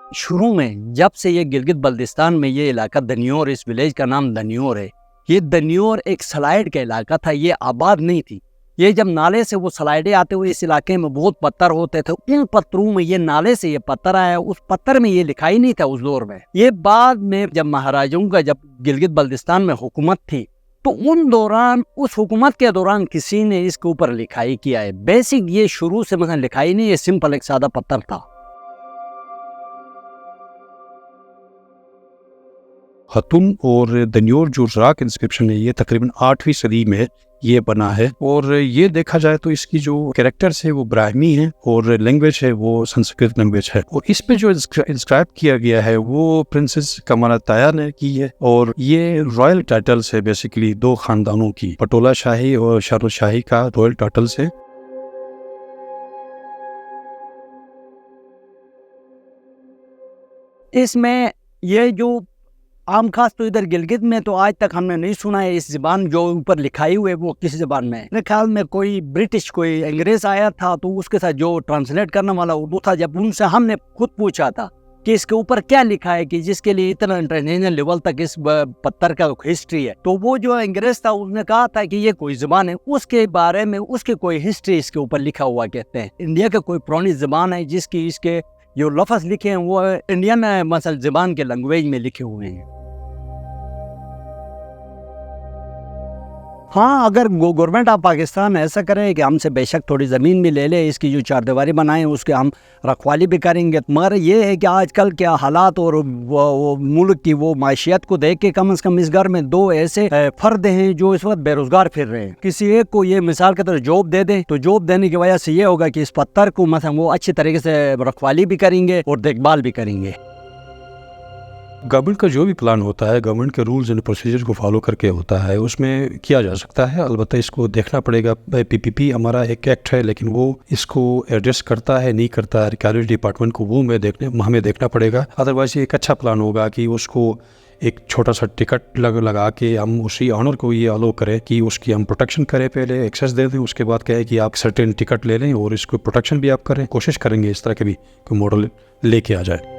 शुरू में जब से ये गिलगित बल्तिस्तान में ये इलाका दन्योर, इस विलेज का नाम दन्योर है। ये दन्योर एक स्लाइड का इलाका था, ये आबाद नहीं थी। ये जब नाले से वो स्लाइडें आते हुए इस इलाके में बहुत पत्थर होते थे, उन पत्थरों में ये नाले से ये पत्थर आया, उस पत्थर में ये लिखा ही नहीं था उस दौर में। ये बाद में जब महाराजाओं का जब गिलगित बल्तिस्तान में हुकूमत थी तो उन दौरान, उस हुकूमत के दौरान किसी ने इसके ऊपर लिखाई किया है। बेसिक ये शुरू से मतलब लिखाई नहीं, ये सिंपल एक सादा पत्थर था। खतुन और दन्योर जो राक इंस्क्रिप्शन है ये तकरीबन 8वीं सदी में ये बना है। और ये देखा जाए तो इसकी जो कैरेक्टर्स है वो ब्राह्मी है और लैंग्वेज है वो संस्कृत लैंग्वेज है। और इस पे जो इंस्क्राइब किया गया है वो प्रिंसेस कमराताया ने की है। और ये रॉयल टाइटल्स है बेसिकली 2 खानदानों की, पटोला शाही और शाहरुख शाही का रॉयल टाइटल्स है। इसमें ये जो आम खास तो इधर गिलगित में तो आज तक हमने नहीं सुना है इस ज़बान जो ऊपर लिखाई हुई है वो किस ज़बान में है। मेरे ख्याल में कोई ब्रिटिश कोई अंग्रेज आया था तो उसके साथ जो ट्रांसलेट करने वाला उर्दू था, जब उनसे हमने खुद पूछा था कि इसके ऊपर क्या लिखा है कि जिसके लिए इतना इंटरनेशनल लेवल तक इस पत्थर का हिस्ट्री है, तो वो जो अंग्रेज था उसने कहा था कि ये कोई ज़बान है, उसके बारे में उसके कोई हिस्ट्री इसके ऊपर लिखा हुआ कहते हैं। इंडिया का कोई पुरानी ज़बान है जिसकी इसके जो लफ्ज़ लिखे हैं वो इंडियन मसल ज़बान के लैंग्वेज में लिखे हुए हैं। हाँ, अगर गवर्नमेंट ऑफ पाकिस्तान ऐसा करे कि हमसे बेशक थोड़ी ज़मीन भी ले ले, इसकी जो चारदीवारी बनाए उसके हम रखवाली भी करेंगे, मगर ये है कि आजकल क्या हालात और वो मुल्क की वो माशियत को देख के कम से कम इस घर में 2 ऐसे फ़र्द हैं जो इस वक्त बेरोज़गार फिर रहे हैं। किसी एक को ये मिसाल के तरह जॉब दे दें तो जॉब देने की वजह से ये होगा कि इस पत्थर को मतलब वो अच्छी तरीके से रखवाली भी करेंगे और देखभाल भी करेंगे। गवर्नमेंट का जो भी प्लान होता है गवर्नमेंट के रूल्स एंड प्रोसीजर को फॉलो करके होता है, उसमें किया जा सकता है। अलबत्ता इसको देखना पड़ेगा। पीपीपी हमारा एक एक्ट है लेकिन वो इसको एड्रेस करता है नहीं करता है, आर्कियोलॉजी डिपार्टमेंट को वो हमें देखना पड़ेगा। अदरवाइज एक अच्छा प्लान होगा कि उसको एक छोटा सा टिकट लगा के हम उसी ऑनर को ये अलो करें कि उसकी हम प्रोटेक्शन करें, पहले एक्सेस दे दें, उसके बाद कहें कि आप सर्टेन टिकट ले लें और इसको प्रोटेक्शन भी आप करें। कोशिश करेंगे इस तरह के भी कोई मॉडल लेके आ जाए।